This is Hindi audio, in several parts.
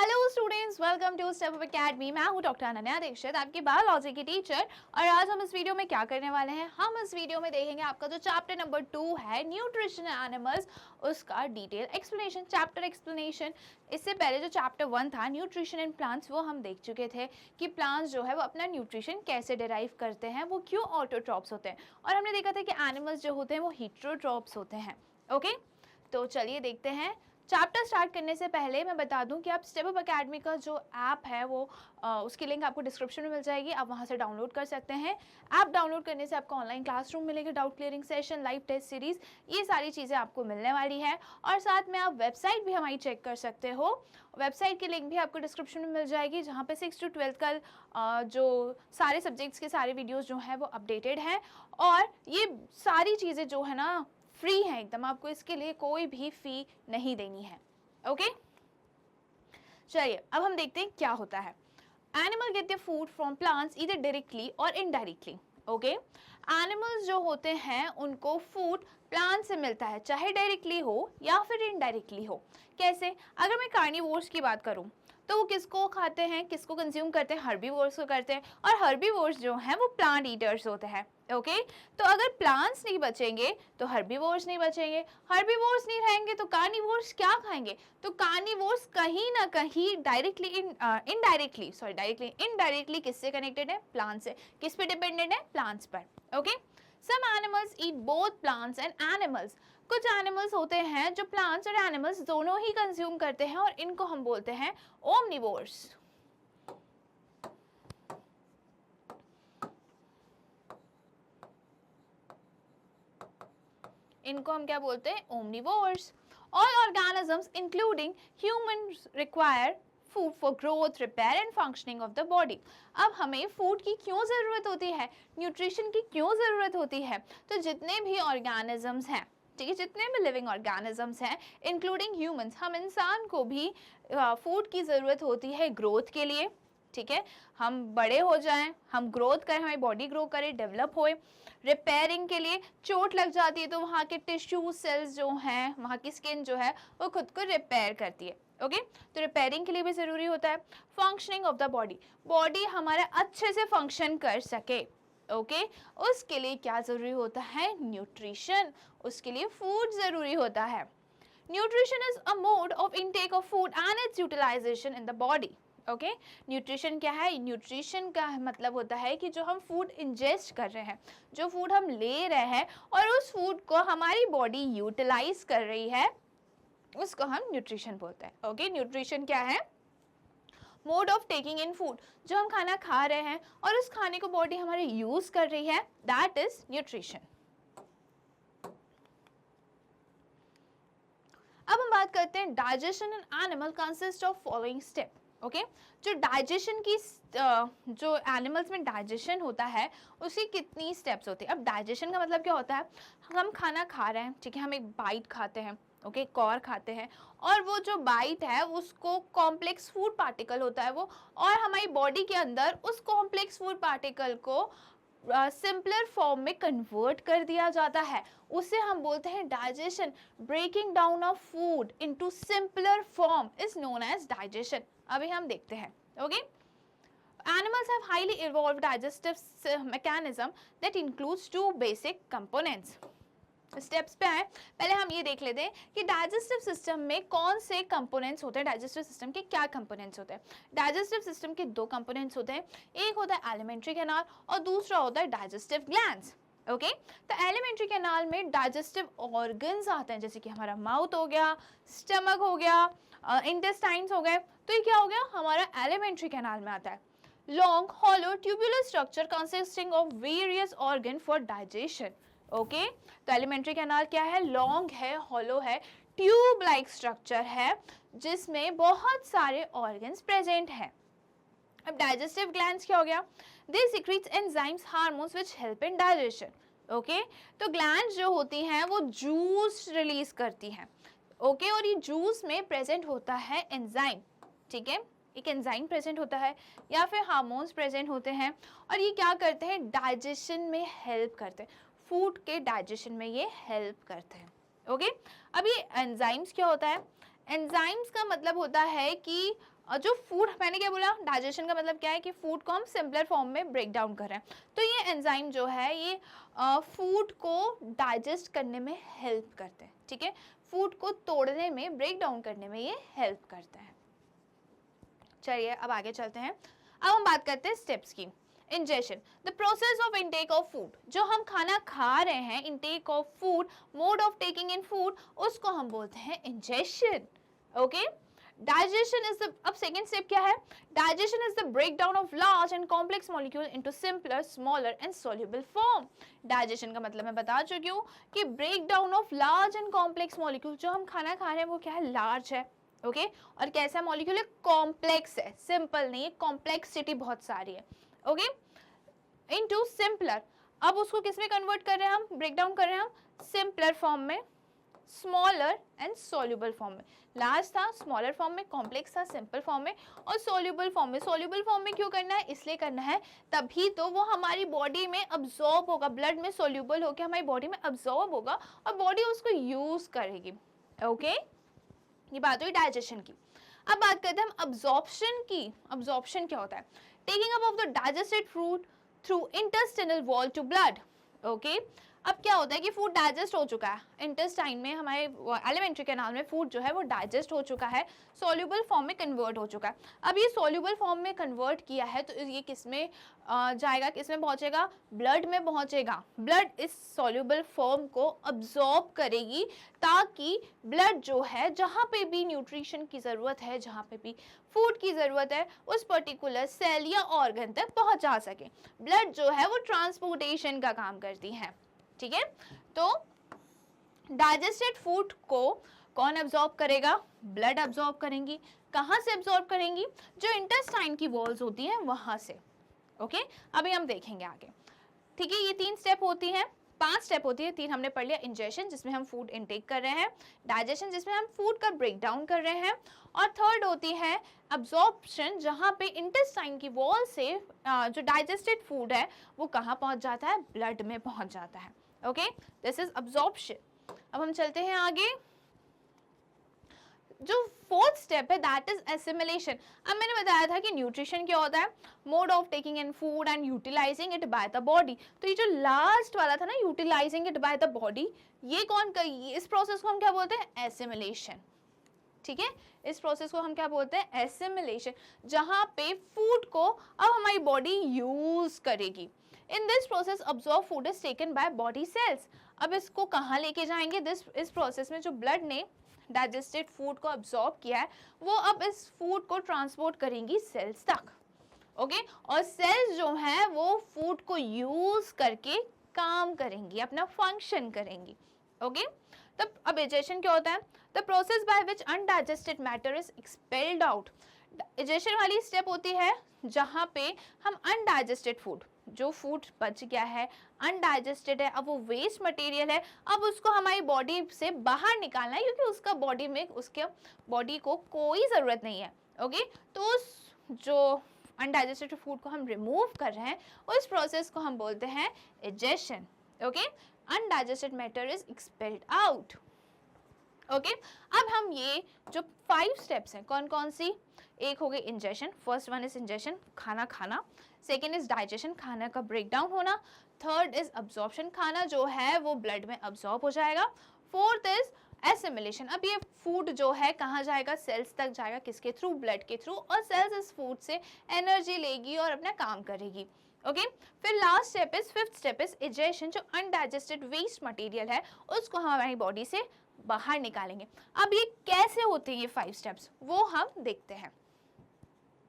Hello students, welcome to Step Up Academy. मैं हूं डॉक्टर अनन्या दीक्षित, आपकी बायोलॉजी की टीचर। और आज हम इस वीडियो में क्या करने वाले हैं, हम इस वीडियो में देखेंगे आपका जो चैप्टर नंबर 2 है न्यूट्रिशन एनिमल्स, उसका डिटेल एक्सप्लेनेशन, चैप्टर एक्सप्लेनेशन। इससे पहले जो चैप्टर 1 था न्यूट्रिशन इन प्लांट्स, वो हम देख चुके थे कि प्लांट्स जो है वो अपना न्यूट्रिशन कैसे डिराइव करते हैं, वो क्यों ऑटोट्रॉप्स होते हैं। और हमने देखा था कि एनिमल्स जो होते हैं वो हीटरोट्रॉप्स होते हैं। ओके, तो चलिए देखते हैं। चैप्टर स्टार्ट करने से पहले मैं बता दूं कि आप स्टेप अप एकेडमी का जो ऐप है वो उसकी लिंक आपको डिस्क्रिप्शन में मिल जाएगी, आप वहां से डाउनलोड कर सकते हैं। ऐप डाउनलोड करने से आपको ऑनलाइन क्लासरूम मिलेगा, doubt clearing session, live test series, ये सारी चीज़ें आपको मिलने वाली है। और साथ में आप वेबसाइट भी हमारी चेक कर सकते हो, वेबसाइट की लिंक भी आपको डिस्क्रिप्शन में मिल जाएगी, जहाँ पे 6 to 12 का जो सारे सब्जेक्ट्स के सारे वीडियोज़ जो हैं वो अपडेटेड हैं। और ये सारी चीज़ें जो है ना फ्री है एकदम, आपको इसके लिए कोई भी फी नहीं देनी है। ओके, चलिए अब हम देखते हैं क्या होता है। Animal get the food from plants either directly और इनडायरेक्टली। ओके, एनिमल्स जो होते हैं उनको फूड प्लांट से मिलता है, चाहे डायरेक्टली हो या फिर इनडायरेक्टली हो। कैसे? अगर मैं कार्निवोर्स की बात करूं तो वो किसको खाते हैं, किसको कंज्यूम करते हैं? हर्बीवोर्स को करते हैं। और हर्बीवोर्स जो हैं वो प्लांट ईटर्स होते हैं। ओके, तो अगर प्लांट्स नहीं बचेंगे तो हर्बीवोर्स नहीं बचेंगे, हर्बीवोर्स नहीं रहेंगे तो कार्निवोर्स क्या खाएंगे? तो कार्निवोर्स कहीं ना कहीं डायरेक्टली इनडायरेक्टली किससे कनेक्टेड है? प्लांट से। किस पे डिपेंडेंट है? प्लांट्स पर। Okay, some animals eat both plants and animals. कुछ एनिमल्स होते हैं जो प्लांट्स और एनिमल्स दोनों ही कंज्यूम करते हैं, और इनको हम बोलते हैं ओमनिवोर्स। इनको हम क्या बोलते हैं? Omnivores. All organisms including humans require food for growth, repair and functioning of the body. अब हमें फूड की क्यों ज़रूरत होती है, न्यूट्रिशन की क्यों ज़रूरत होती है? तो जितने भी ऑर्गेनिजम्स हैं, ठीक है, जितने भी लिविंग ऑर्गेनिजम्स हैं इंक्लूडिंग ह्यूमंस, हम इंसान को भी फूड की ज़रूरत होती है ग्रोथ के लिए। ठीक है, हम बड़े हो जाएं, हम ग्रोथ करें, हमारी बॉडी ग्रो करे, डेवलप होए। रिपेयरिंग के लिए, चोट लग जाती है तो वहाँ के टिश्यू सेल्स जो हैं, वहाँ की स्किन जो है वो खुद को रिपेयर करती है। ओके, तो रिपेयरिंग के लिए भी ज़रूरी होता है। Functioning of the body, body हमारा अच्छे से फंक्शन कर सके, ओके, उसके लिए क्या ज़रूरी होता है? न्यूट्रिशन, उसके लिए फूड ज़रूरी होता है। Nutrition is a mode of intake of food and its utilisation in the body. Okay, nutrition क्या है? न्यूट्रिशन का मतलब होता है कि जो हम फूड इंजेस्ट कर रहे हैं, जो फूड हम ले रहे हैं और उस फूड को हमारी बॉडी यूटिलाइज कर रही है, उसको हम न्यूट्रिशन बोलते हैं। ओके, न्यूट्रिशन क्या है? Mode of taking in food, जो हम खाना खा रहे हैं और उस खाने को बॉडी हमारे यूज कर रही है, दैट इज न्यूट्रिशन। अब हम बात करते हैं digestion in animal consist of following step. Okay, जो डाइजेशन की जो एनिमल्स में डाइजेशन होता है उसकी कितनी स्टेप्स होती है? अब डाइजेशन का मतलब क्या होता है? हम खाना खा रहे हैं, ठीक है, हम एक बाइट खाते हैं, ओके, कौर खाते हैं, और वो जो बाइट है उसको कॉम्प्लेक्स फूड पार्टिकल होता है वो, और हमारी बॉडी के अंदर उस कॉम्प्लेक्स फूड पार्टिकल को सिंपलर फॉर्म में कन्वर्ट कर दिया जाता है, उसे हम बोलते हैं digestion. Breaking down of food into simpler form is known as digestion. अभी हम देखते हैं। Okay, animals have highly evolved digestive mechanism that includes two basic components। Steps पे आए, पहले हम ये देख लेते हैं कि डाइजेस्टिव सिस्टम में कौन से कंपोनेंट्स होते हैं, डाइजेस्टिव सिस्टम के क्या कंपोनेंट्स होते हैं। डाइजेस्टिव सिस्टम के दो कंपोनेंट्स होते हैं, एक होता है एलिमेंट्री कैनाल और दूसरा होता है डाइजेस्टिव ग्लैंड्स। ओके, तो एलिमेंट्री कैनाल में डाइजेस्टिव ऑर्गन्स आते हैं, जैसे कि हमारा माउथ हो गया, स्टमक हो गया, इंटेस्टाइन्स हो गए, तो ये क्या हो गया? हमारा एलिमेंट्री कैनाल में आता है। Long hollow tubular structure consisting of various organ for digestion. Okay, तो एलिमेंट्री कैनाल क्या है? लॉन्ग है, हॉलो है, ट्यूब लाइक स्ट्रक्चर है जिसमें बहुत सारे ऑर्गन्स प्रेजेंट हैं। अब डाइजेस्टिव ग्लैंड्स क्या हो गया? They secretes enzymes hormones which help in digestion. Okay, तो ग्लैंड्स जो होती हैं वो जूस रिलीज करती हैं। ओके, और ये जूस में प्रेजेंट होता है एंजाइम, ठीक है, एक एंजाइम प्रेजेंट होता है या फिर हार्मोन्स प्रेजेंट होते हैं, और ये क्या करते हैं? डाइजेशन में हेल्प करते हैं, फूड के डाइजेशन में ये हेल्प करते हैं। ओके, अब ये एंजाइम्स क्या होता है? एंजाइम्स का मतलब होता है कि जो फूड, मैंने क्या बोला, डाइजेशन का मतलब क्या है कि फूड को हम सिंपलर फॉर्म में ब्रेक डाउन कर रहे हैं। तो ये एंजाइम जो है ये फूड को डाइजेस्ट करने में हेल्प करते हैं, ठीक है, फूड को तोड़ने में, ब्रेक डाउन करने में ये हेल्प करते हैं। चलिए अब आगे चलते हैं। अब हम बात करते हैं स्टेप्स की। Ingestion, the process of intake of food, जो हम खाना खा रहे हैं, intake of food, mode of taking in food, उसको हम बोलते हैं ingestion. Okay, digestion is the, अब सेकेंड स्टेप क्या है, digestion is the breakdown of large and complex molecule into simpler, smaller and soluble form. Digestion का मतलब मैं बता चुकी हूँ कि breakdown of large and complex molecule, जो हम खाना खा रहे हैं वो क्या है, लार्ज है, ओके और कैसा मॉलिक्यूल है, कॉम्प्लेक्स है, सिंपल नहीं है, कॉम्प्लेक्सिटी बहुत सारी है, ओके इनटू सिंपलर। अब उसको किस में कन्वर्ट कर रहे हैं हम, ब्रेक डाउन कर रहे हैं हम सिंपलर फॉर्म में, स्मॉलर एंड सॉल्युबल फॉर्म में। लार्ज था, स्मॉलर फॉर्म में, कॉम्प्लेक्स था सिंपल फॉर्म में, और सॉल्युबल फॉर्म में। सॉल्युबल फॉर्म में क्यों करना है, इसलिए करना है तभी तो वो हमारी बॉडी में अब्सॉर्ब होगा, ब्लड में सॉल्युबल होकर हमारी बॉडी में अब्सॉर्ब होगा और बॉडी उसको यूज करेगी, ओके ये बात हुई डाइजेशन की। अब बात करते हैं हम अब्जॉर्प्शन की। अब्जॉर्प्शन क्या होता है, taking up of the digested food through intestinal wall to blood, okay अब क्या होता है कि फूड डाइजेस्ट हो चुका है, इंटेस्टाइन में, हमारे एलिमेंट्री कैनाल में फूड जो है वो डाइजेस्ट हो चुका है, सॉल्युबल फॉर्म में कन्वर्ट हो चुका है। अब ये सॉल्युबल फॉर्म में कन्वर्ट किया है तो ये किस में जाएगा, किस में पहुंचेगा, ब्लड में पहुंचेगा। ब्लड इस सॉल्युबल फॉर्म को अब्सॉर्ब करेगी ताकि ब्लड जो है, जहाँ पे भी न्यूट्रिशन की ज़रूरत है, जहाँ पे भी फूड की ज़रूरत है, उस पर्टिकुलर सेल या ऑर्गन तक पहुँचा सके। ब्लड जो है वो ट्रांसपोर्टेशन का काम करती है, ठीक है। तो डाइजेस्टेड फूड को कौन अब्सॉर्ब करेगा, ब्लड अब्सॉर्ब करेंगी। कहाँ से अब्सॉर्ब करेंगी, जो इंटेस्टाइन की वॉल्स होती हैं वहां से, ओके अभी हम देखेंगे आगे, ठीक है। ये 3 स्टेप होती हैं, 5 स्टेप होती है, 3 हमने पढ़ लिया। इंजेशन जिसमें हम फूड इनटेक कर रहे हैं, डाइजेशन जिसमें हम फूड का ब्रेक डाउन कर रहे हैं, और थर्ड होती है अब्जॉर्प्शन, जहाँ पे इंटेस्टाइन की वॉल से जो डाइजेस्टेड फूड है वो कहाँ पहुँच जाता है, ब्लड में पहुँच जाता है, ओके दिस इज अब्जॉर्प्शन। अब हम चलते हैं आगे। जो 4th स्टेप है दैट इज एसिमिलेशन। अब मैंने बताया था कि न्यूट्रिशन क्या होता है, mode of taking in food and utilising it by the body. तो ये जो लास्ट वाला था ना, utilising it by the body, ये कौन कर, इस प्रोसेस को हम क्या बोलते हैं, एसिमिलेशन, ठीक है। इस प्रोसेस को हम क्या बोलते हैं, एसिमिलेशन, जहां पे फूड को अब हमारी बॉडी यूज करेगी। In this process absorb food is taken by body cells. अब इसको कहाँ लेके जाएंगे, इस प्रोसेस में जो ब्लड ने डाइजेस्टेड फूड को अब्सॉर्ब किया है वो अब इस फूड को ट्रांसपोर्ट करेंगी सेल्स तक, ओके और सेल्स जो हैं वो फूड को यूज करके काम करेंगी, अपना फंक्शन करेंगी, ओके तब अब डाइजेशन क्या होता है, the process by which undigested matter is expelled out. Digestion वाली स्टेप होती है जहाँ पे हम अनडाइजेस्टेड फूड, जो फूड बच गया है, अनडाइजेस्टेड है, अब वो वेस्ट मटेरियल है, अब उसको हमारी बॉडी से बाहर निकालना है क्योंकि उसका बॉडी में, उसके बॉडी को कोई ज़रूरत नहीं है, ओके तो उस जो अनडाइजेस्टेड फूड को हम रिमूव कर रहे हैं उस प्रोसेस को हम बोलते हैं digestion, okay undigested matter is expelled out, okay अब हम ये जो 5 स्टेप्स हैं कौन कौन सी, एक हो गई ingestion, first one is ingestion, खाना खाना, सेकेंड इज डाइजेशन, खाना का ब्रेक डाउन होना, थर्ड इज अब्जॉर्प्शन, खाना जो है वो ब्लड में अब्सॉर्ब हो जाएगा, फोर्थ इज एसिमिलेशन। अब ये फूड जो है कहाँ जाएगा, सेल्स तक जाएगा, किसके थ्रू, ब्लड के थ्रू, और सेल्स इस फूड से एनर्जी लेगी और अपना काम करेगी, ओके फिर last step is, 5th step is egestion, जो अनडाइजेस्टेड वेस्ट मटेरियल है उसको हम हमारी बॉडी से बाहर निकालेंगे। अब ये कैसे होते हैं ये 5 स्टेप्स, वो हम देखते हैं,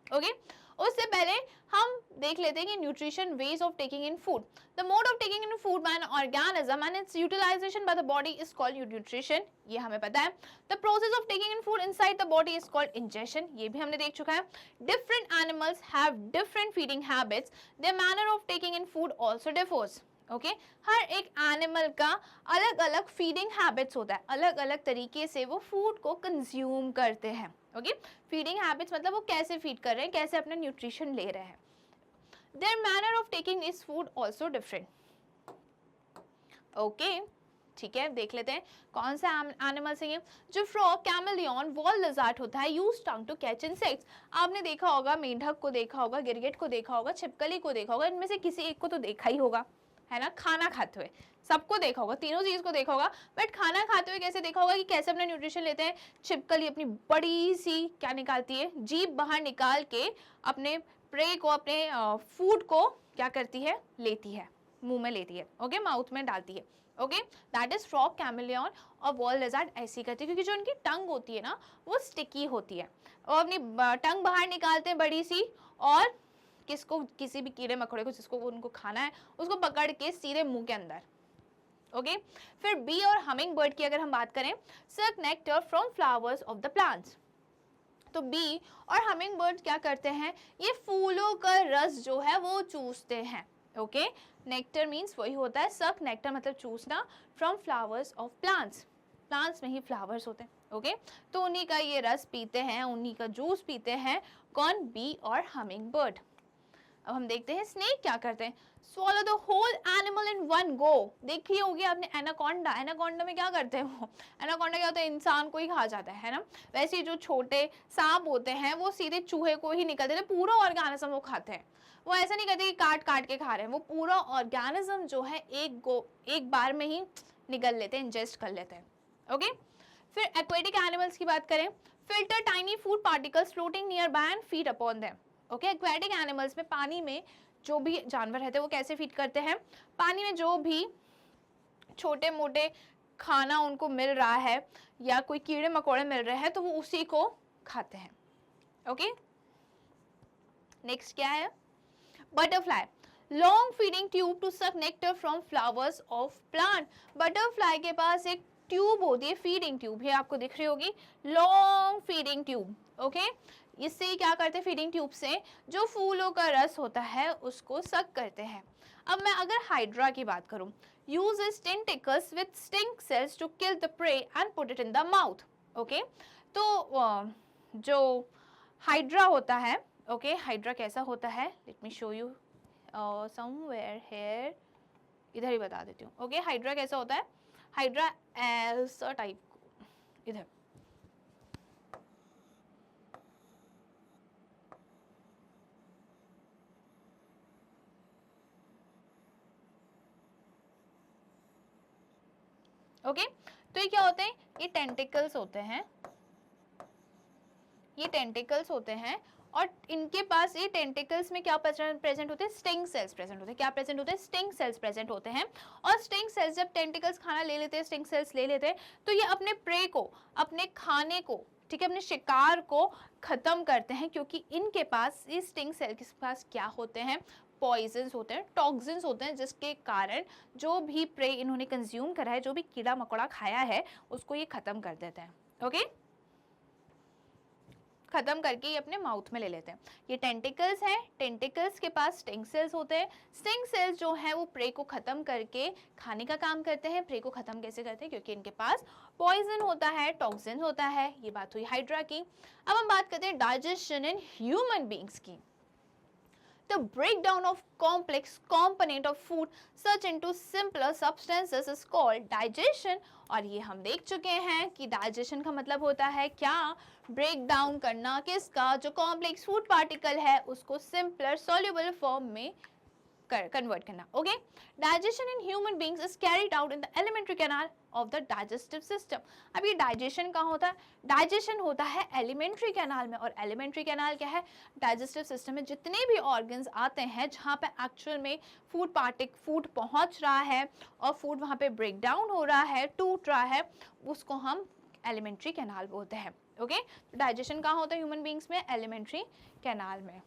ओके उससे पहले हम देख लेते हैं कि nutrition ways of taking in food. The mode of taking in food by an organism and its utilization by the body is called nutrition, ये हमें पता है। The process of taking in food inside the body is called ingestion, ये भी हमने देख चुका है। Different animals have different feeding habits, their manner of taking in food also differs, okay हर एक एनिमल का अलग अलग फीडिंग हैबिट्स होता है, अलग अलग तरीके से वो फूड को कंज्यूम करते हैं, ओके फीडिंग हैबिट्स मतलब वो कैसे फीड कर रहे हैं, कैसे अपना न्यूट्रिशन ले रहे हैं। Their manner of taking is food also different, okay ठीक है, देख लेते हैं कौन सा एनिमल्स है ये। जो फ्रॉग, कैमलियन, वॉल लिज़ार्ड होता है use tongue to catch insects. आपने देखा होगा, मेंढक को देखा होगा, गिरगिट को देखा होगा, छिपकली को देखा होगा, इनमें से किसी एक को तो देखा ही होगा, है ना, खाना खाते हुए सबको देखा होगा, तीनों चीज को देखा होगा। बट खाना खाते हुए कैसे देखा होगा कि कैसे अपना न्यूट्रिशन लेते हैं। छिपकली अपनी बड़ी सी क्या निकालती है, जीभ बाहर निकाल के अपने प्रे को, अपने फूड को क्या करती है, लेती है, मुंह में लेती है, ओके, माउथ में डालती है, okay. That is frog, chameleon और वॉल लिज़ार्ड ऐसी करती है, क्योंकि जो उनकी टंग होती है ना वो स्टिकी होती है, और अपनी टंग बाहर निकालते हैं बड़ी सी, और किसको, किसी भी कीड़े मकोड़े को जिसको उनको खाना है उसको पकड़ के सीधे मुंह के अंदर, ओके। फिर बी और हमिंग बर्ड की अगर हम बात करें, सक nectar from flowers of the plants. तो बी और हमिंग बर्ड क्या करते हैं, ये फूलों का रस जो है वो चूसते हैं, ओके। नेक्टर मीन्स वही होता है, सक नेक्टर मतलब चूसना, from flowers of plants, plants में ही फ्लावर्स होते हैं, ओके। तो उन्हीं का ये रस पीते हैं, उन्हीं का जूस पीते हैं, कौन, बी और हमिंग बर्ड। अब हम देखते हैं स्नेक क्या करते हैं, swallow the whole animal in one go। देखी होगी आपने एनाकोंडा, एनाकोंडा में क्या करते हैं वो, एनाकोंडा क्या होता है, इंसान को ही खा जाता है ना। वैसे ही जो छोटे सांप होते हैं वो सीधे चूहे को ही निकल देते हैं, पूरा ऑर्गेनिज्म वो खाते हैं, वो ऐसा नहीं करते कि काट काट के खा रहे हैं, वो पूरा ऑर्गेनिज्म जो है एक बार में ही निगल लेते हैं, इंजेस्ट कर लेते हैं, ओके। फिर एक्वेटिक एनिमल्स की बात करें, filter tiny food particles floating near by and feed upon them, okay. Aquatic animals में पानी में जो भी जानवर रहते हैं वो कैसे फीड करते हैं, पानी में जो भी छोटे मोटे खाना उनको मिल रहा है या कोई कीड़े मकोड़े मिल रहे हैं तो वो उसी को खाते हैं, ओके। नेक्स्ट क्या है, butterfly, long feeding tube to suck nectar from flowers of plant. Butterfly के पास एक ट्यूब होती है, फीडिंग ट्यूब, ये आपको दिख रही होगी, लॉन्ग फीडिंग ट्यूब, ओके। इससे क्या करते हैं, फीडिंग ट्यूब से जो फूलों का रस होता है उसको सक करते हैं। अब मैं अगर हाइड्रा की बात करूं, uses tentacles with sting cells to kill the prey and put it in the mouth, okay. तो जो हाइड्रा होता है, ओके, हाइड्रा कैसा होता है, let me show you somewhere here, इधर ही बता देती हूँ, ओके। हाइड्रा कैसा होता है, हाइड्रा ऐसा टाइप, इधर, ओके। तो ये क्या होते हैं, ये टेंटिकल्स होते हैं, ये टेंटिकल्स होते हैं, और इनके पास ये टेंटिकल्स में क्या प्रेजेंट होते हैं, स्टिंग सेल्स प्रेजेंट होते हैं। क्या प्रेजेंट होते हैं, स्टिंग सेल्स प्रेजेंट होते हैं। और स्टिंग सेल्स जब टेंटिकल्स खाना ले लेते हैं, स्टिंग सेल्स ले लेते हैं, तो ये अपने प्रे को, अपने खाने को, ठीक है, अपने शिकार को खत्म करते हैं, क्योंकि इनके पास, इस स्टिंग सेल के पास क्या होते हैं, पॉइजन्स होते हैं, टॉक्सिन्स होते हैं, जिसके कारण जो भी प्रे इन्होंने कंज्यूम करा है, जो भी कीड़ा मकोड़ा खाया है, उसको ये खत्म कर देते हैं, ओके। खत्म करके ये अपने माउथ में ले लेते हैं। ये टेंटिकल्स हैं, टेंटिकल्स के पास स्टिंग सेल्स होते हैं, स्टिंग सेल्स जो है वो प्रे को खत्म करके खाने का काम करते हैं। प्रे को खत्म कैसे करते हैं, क्योंकि इनके पास पॉइजन होता है, टॉक्सिन होता है। ये बात हुई हाइड्रा की। अब हम बात करते हैं डाइजेशन इन ह्यूमन बींग्स की। The breakdown of complex component of food such into simpler substances is called digestion। और ये हम देख चुके हैं कि डाइजेशन का मतलब होता है क्या, ब्रेक डाउन करना किसका, जो कॉम्प्लेक्स फूड पार्टिकल है उसको सिंपलर सॉल्युबल फॉर्म में कन्वर्ट करना, okay. Digestion in human beings is carried out in the alimentary canal of the digestive system. अब ये डाइजेशन कहाँ होता है, डाइजेशन होता है एलिमेंट्री कैनाल में। और एलिमेंट्री कैनाल क्या है, डाइजेस्टिव सिस्टम में जितने भी ऑर्गन्स आते हैं जहाँ पे एक्चुअल में फूड पहुँच रहा है और फूड वहाँ पे ब्रेक डाउन हो रहा है, टूट रहा है, उसको हम एलिमेंट्री कैनाल बोलते हैं, ओके। डाइजेशन कहाँ होता है ह्यूमन बींग्स में, एलिमेंट्री कैनाल में।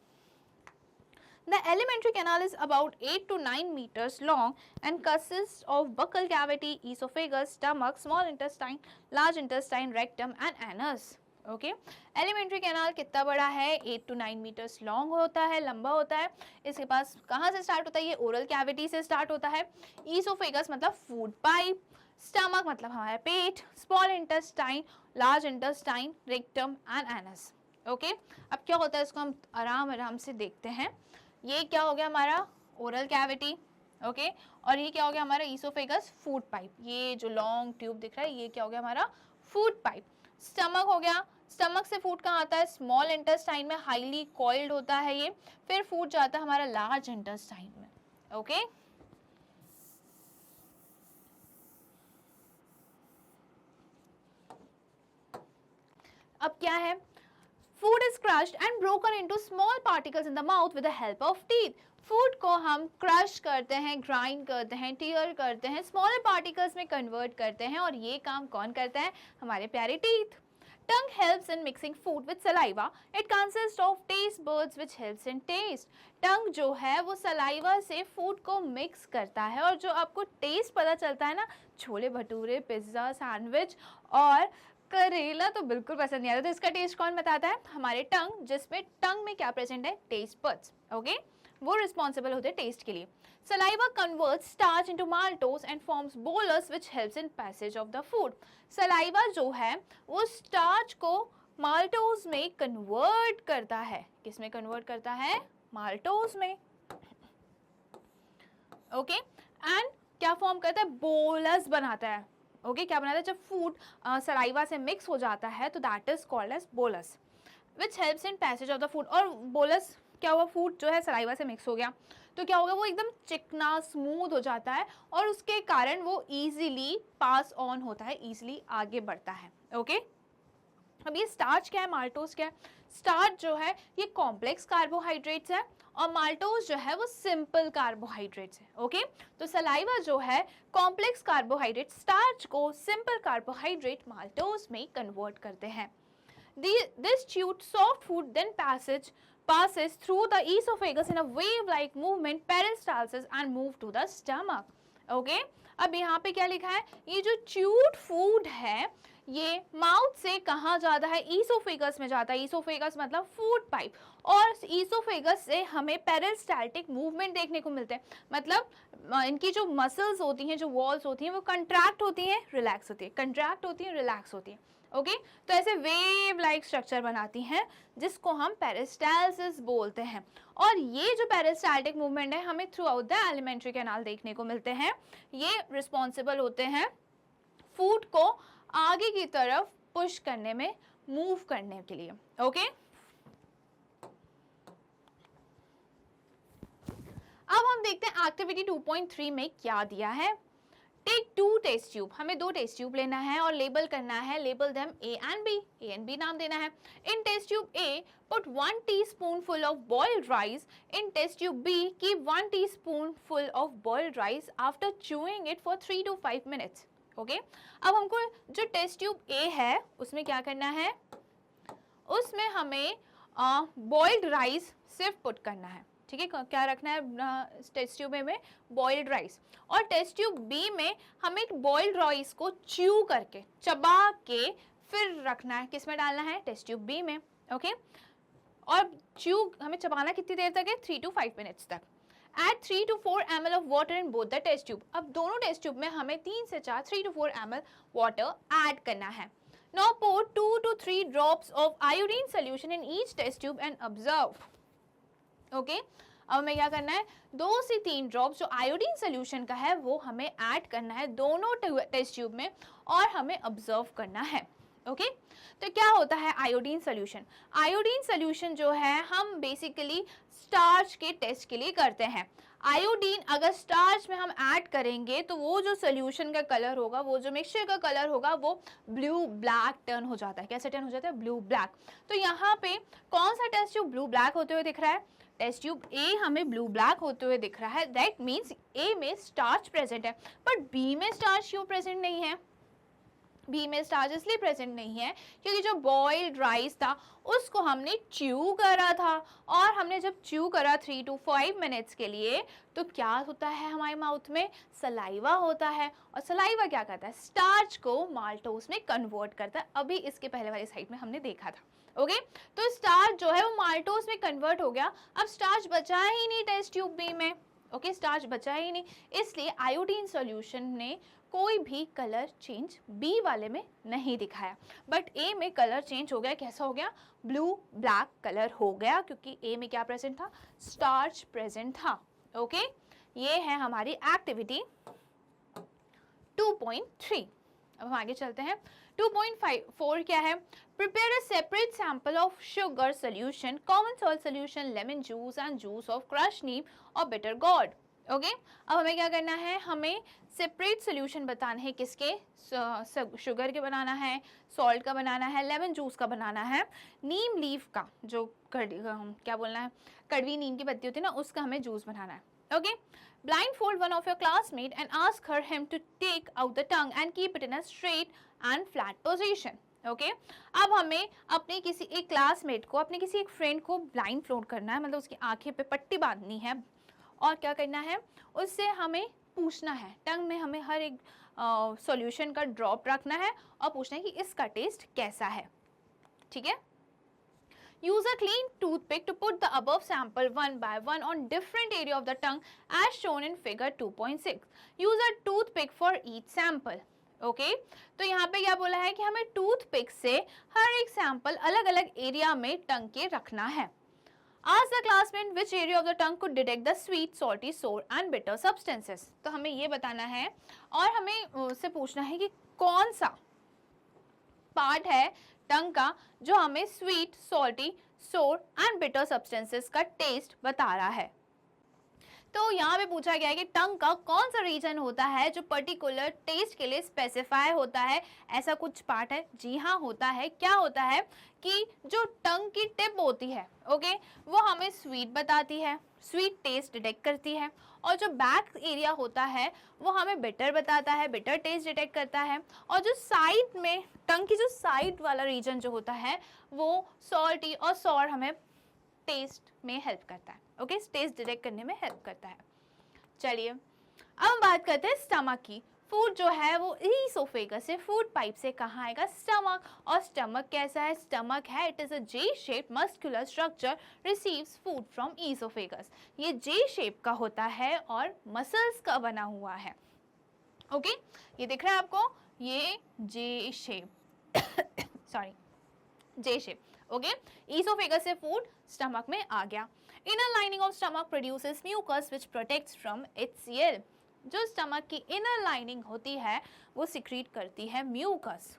The alimentary canal is about 8 to 9 meters long and consists of buccal cavity, esophagus, stomach, small intestine, large intestine, rectum and anus. Okay, alimentary canal कितना बड़ा है, 8 to 9 मीटर्स लॉन्ग होता है, लंबा होता है। इसके पास कहाँ से स्टार्ट होता है, ये ओरल कैविटी से स्टार्ट होता है। ईसोफेगस मतलब फूड पाइप, स्टमक मतलब हमारा पेट, small intestine, large intestine, rectum and anus. Okay, अब क्या होता है इसको हम आराम आराम से देखते हैं। ये क्या हो गया हमारा ओरल कैविटी, ओके और ये क्या हो गया हमारा ईसोफेगस फूड पाइप, ये जो लॉन्ग ट्यूब दिख रहा है ये क्या हो गया हमारा फूड पाइप। स्टमक हो गया, स्टमक से फूड कहाँ आता है, स्मॉल इंटेस्टाइन में, हाईली कॉइल्ड होता है ये, फिर फूड जाता है हमारा लार्ज इंटेस्टाइन में। ओके अब क्या है, food is crushed and broken into small particles in the mouth with the help of teeth. Food को हम क्रश करते हैं, ग्राइंड करते हैं, टीयर करते हैं, स्मॉलर पार्टिकल्स में कन्वर्ट करते हैं और ये काम कौन करता है, हमारे प्यारे teeth. Tongue helps in mixing food with saliva. It consists of taste buds which helps in taste. Tongue जो है वो सलाइवा से फूड को मिक्स करता है और जो आपको टेस्ट पता चलता है ना, छोले भटूरे, पिज्ज़ा, सैंडविच और करेला तो बिल्कुल पसंद नहीं आता, तो इसका टेस्ट कौन बताता है, हमारे टंग, जिसमें टंग में क्या प्रेजेंट है, टेस्ट बड्स। ओके वो रिस्पॉन्सिबल होते हैं टेस्ट के लिए। Saliva converts starch into maltose and forms bolus which helps in passage of the food. Saliva जो है वो starch को maltose में convert करता है, किस में convert करता है, maltose में। ओके एंड क्या फॉर्म करता है, बोलस बनाता है। ओके क्या बनाता है, जब फूड सलाइवा से मिक्स हो जाता है तो that is called as bolus which helps in passage of the food. और बोलस क्या हुआ, फूड जो है सलाइवा से मिक्स हो गया तो क्या होगा, वो एकदम चिकना स्मूथ हो जाता है और उसके कारण वो इजीली पास ऑन होता है, इजीली आगे बढ़ता है। ओके अब ये स्टार्च क्या है, माल्टोज क्या है, स्टार्च जो है ये कॉम्प्लेक्स कार्बोहाइड्रेट्स है और माल्टोज जो है वो सिंपल कार्बोहाइड्रेट्स है। ओके तो सलाइवा जो है कॉम्प्लेक्स कार्बोहाइड्रेट स्टार्च को सिंपल कार्बोहाइड्रेट माल्टोज में कन्वर्ट करते हैं। This chewed soft food then passes through the esophagus in a wave-like movement, peristalsis and move to the stomach. Okay? अब यहाँ पे क्या लिखा है, ये जो च्यूड फूड है ये माउथ से कहाँ जाता है, ईसोफेगस में जाता है। ईसोफेगस मतलब फूड पाइप, और ईसोफेगस से हमें पेरिस्टाल्टिक मूवमेंट देखने को मिलते हैं, मतलब इनकी जो मसल्स होती हैं, जो वॉल्स होती हैं वो कंट्रैक्ट होती हैं, रिलैक्स होती है, कंट्रैक्ट होती हैं, रिलैक्स होती है। ओके तो ऐसे वेव लाइक स्ट्रक्चर बनाती हैं जिसको हम पेरिस्टाल्सिस बोलते हैं। और ये जो पेरिस्टाल्टिक मूवमेंट है हमें through out the alimentary canal देखने को मिलते हैं। ये रिस्पॉन्सिबल होते हैं फूड को आगे की तरफ पुश करने में, मूव करने के लिए। ओके अब हम देखते हैं एक्टिविटी 2.3 में क्या दिया है। टेक 2 टेस्ट ट्यूब, हमें 2 टेस्ट ट्यूब लेना है और लेबल करना है, label them A and B नाम देना है। In test tube A put 1 teaspoonful of boiled rice, in test tube B keep 1 teaspoonful of boiled rice after chewing it for 3 to 5 minutes। Okay अब हमको जो टेस्ट ट्यूब ए है उसमें क्या करना है, उसमें हमें बॉइल्ड राइस सिर्फ पुट करना है। ठीक है क्या रखना है टेस्ट ट्यूब में, बॉइल्ड राइस, और टेस्ट ट्यूब बी में हमें बॉइल्ड राइस को च्यू करके, चबा के फिर रखना है, किस में डालना है, टेस्ट ट्यूब बी में। ओके और च्यू हमें चबाना कितनी देर तक है, 3 to 5 minutes तक। Add 3 to 4 ml of water in both the test tube। अब दोनों टेस्ट ट्यूब में हमें 3 से 4 3 to 4 ml वाटर ऐड करना है। Now pour 2 to 3 drops of iodine solution in each test tube and observe। Okay अब हमें क्या करना है, 2 से 3 ड्रॉप्स जो आयोडीन सोल्यूशन का है वो हमें ऐड करना है दोनों टेस्ट ट्यूब में और हमें ऑब्जर्व करना है। ओके तो क्या होता है आयोडीन सोल्यूशन, आयोडीन सोल्यूशन जो है हम बेसिकली स्टार्च के टेस्ट के लिए करते हैं। आयोडीन अगर स्टार्च में हम ऐड करेंगे तो वो जो सोल्यूशन का कलर होगा, वो जो मिक्सचर का कलर होगा वो ब्लू ब्लैक टर्न हो जाता है। कैसे टर्न हो जाता है, ब्लू ब्लैक। तो यहाँ पे कौन सा टेस्ट ट्यूब ब्लू ब्लैक होते हुए दिख रहा है, टेस्ट ट्यूब ए हमें ब्लू ब्लैक होते हुए दिख रहा है। दैट मीन्स ए में स्टार्च प्रेजेंट है, बट बी में स्टार्च क्यों प्रेजेंट नहीं है, बी में स्टार्च इसलिए प्रेजेंट नहीं है क्योंकि जो बॉइल्ड राइस था उसको हमने च्यू करा था, और हमने जब च्यू करा 3 to 5 minutes के लिए तो क्या होता है हमारे माउथ में, सलाइवा होता है, और सलाइवा क्या करता है, स्टार्च को माल्टोस में कन्वर्ट करता है। अभी इसके पहले वाली साइड में हमने देखा था। ओके तो स्टार्च जो है वो माल्टोस में कन्वर्ट हो गया, अब स्टार्च बचा ही नहीं टेस्ट ट्यूब बी में। ओके स्टार्च बचा ही नहीं, इसलिए आयोडीन सॉल्यूशन ने कोई भी कलर चेंज बी वाले में नहीं दिखाया, बट ए में कलर चेंज हो गया। कैसा हो गया, ब्लू ब्लैक कलर हो गया, क्योंकि ए में क्या प्रेजेंट था, स्टार्च प्रेजेंट था। ओके ये है हमारी एक्टिविटी 2.3। अब हम आगे चलते हैं। 2.4 क्या है? Prepare a separate sample of sugar solution, common salt solution, lemon juice and juice of crush neem और बिटर गॉर्ड। ओके, अब हमें क्या करना है? हमें सेपरेट सोल्यूशन बताना है। किसके? शुगर के बनाना है, सॉल्ट का बनाना है, लेमन जूस का बनाना है, नीम लीफ का, जो क्या बोलना है, कड़वी नीम की पत्ती होती है ना, उसका हमें जूस बनाना है। Okay, blindfold one of your classmate and ask him to take out the tongue and keep it in a straight and flat position. Okay, अब हमें अपने किसी एक क्लासमेट को, अपने किसी एक फ्रेंड को ब्लाइंड फ्लोड करना है, मतलब उसकी आंखें पे पट्टी बांधनी है और क्या करना है? उससे हमें पूछना है, टंग में हमें हर एक सॉल्यूशन का ड्रॉप रखना है और पूछना है कि इसका टेस्ट कैसा है। ठीक है? Use a clean toothpick to put the above sample one by one on different area of the tongue as shown in figure 2.6. Use a toothpick for each sample. Okay, तो यहाँ पे क्या बोला है कि हमें टूथपिक से हर एक सैंपल अलग अलग एरिया में टंग के रखना है। Ask the classmate which area of the tongue could detect the sweet, salty, sour and bitter substances. तो हमें ये बताना है और हमें उससे पूछना है कि कौन सा पार्ट है टंग का जो हमें स्वीट, सॉल्टी, सोर एंड बिटर सब्सटेंसेस का टेस्ट बता रहा है। तो यहाँ पे पूछा गया है कि टंग का कौन सा रीजन होता है जो पर्टिकुलर टेस्ट के लिए स्पेसिफाई होता है। ऐसा कुछ पार्ट है? जी हाँ होता है। क्या होता है कि जो टंग की टिप होती है, ओके, वो हमें स्वीट बताती है, स्वीट टेस्ट डिटेक्ट करती है, और जो बैक एरिया होता है वो हमें बिटर बताता है, बिटर टेस्ट डिटेक्ट करता है, और जो साइड में टंग की जो साइड वाला रीजन जो होता है वो सॉल्टी और सॉर हमें टेस्ट में हेल्प करता है। ओके, टेस्ट डिटेक्ट करने में हेल्प करता है। चलिए अब हम बात करते हैं स्टमक की। फूड जो है वो ईसोफेगस से, फूड पाइप से कहाँ आएगा? स्टमक। और स्टमक कैसा है? स्टमक है, it is a J shape muscular structure, receives food from oesophagus. ये जे शेप का होता है और मसल्स का बना हुआ है। ओके, ये दिख रहा है आपको? ये J shape sorry, J shape. Okay, oesophagus से फूड स्टमक में आ गया। Inner lining of stomach produces mucus which protects from HCl। जो स्टमक की इनर लाइनिंग होती है वो सिक्रीट करती है म्यूकस।